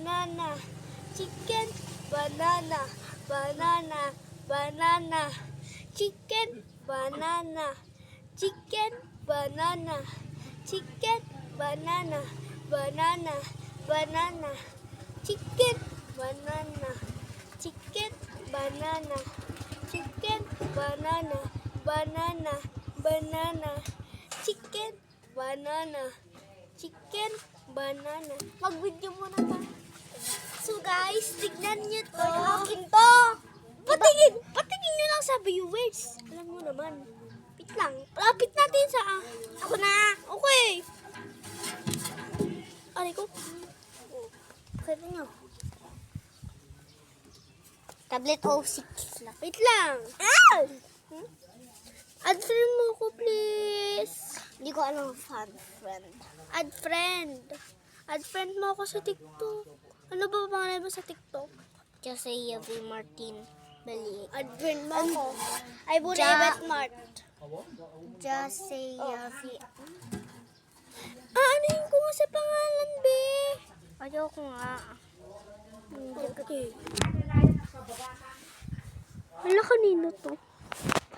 banana. Chicken, banana, banana, banana. Chicken, banana. Chicken, banana. Chicken, banana, banana, banana. Chicken, banana. Chicken, banana. Chicken, banana, banana, banana. Chicken, banana. Chicken, banana. Mag-video muna tayo. So guys, tignan nyo to. Akin to. Patingin nyo lang sa viewers. Alam mo naman. Wait lang. Lapit natin sa... ako na. Okay. Aray ko. Pakita nyo. Tablet O6 lang. Wait lang. Ah! Add friend mo ko, please. Hindi ko alam fan friend. Add friend. Add friend mo ako sa TikTok. Ano ba pangalan mo sa TikTok? Josiah V. Martin Bali. Add friend mo ako. Ay, Burebat Mart. Josiah V. Anuhin ko nga sa pangalan, be. Ayoko nga. Okay. Wala, kanino to?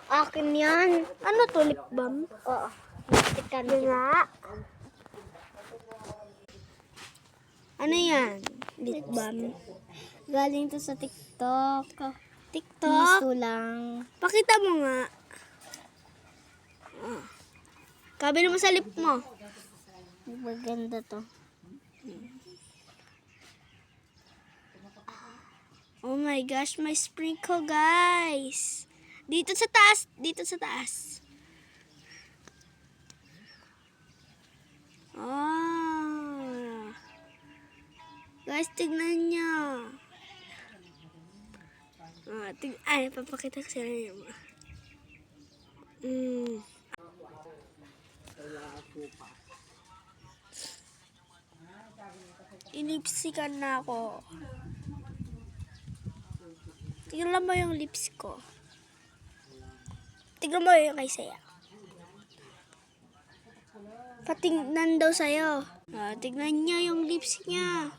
Akin yan. Ano to, lip balm? Oo. Lipstick nga. Ano yan? Lip balm. Galing to sa TikTok. TikTok? Gusto lang. Pakita mo nga. Kabila mo sa lip mo. Maganda to. Oh my gosh, may sprinkle, guys. Dito sa taas. Dito sa taas. Oh. Guys, tignan nyo. Ay, papakita ko sa inyo. Inipsikan na ako. Tignan mo yung lips ko. Tignan mo yung kay Saya. Patingnan daw sa'yo. Tignan niya yung lips niya.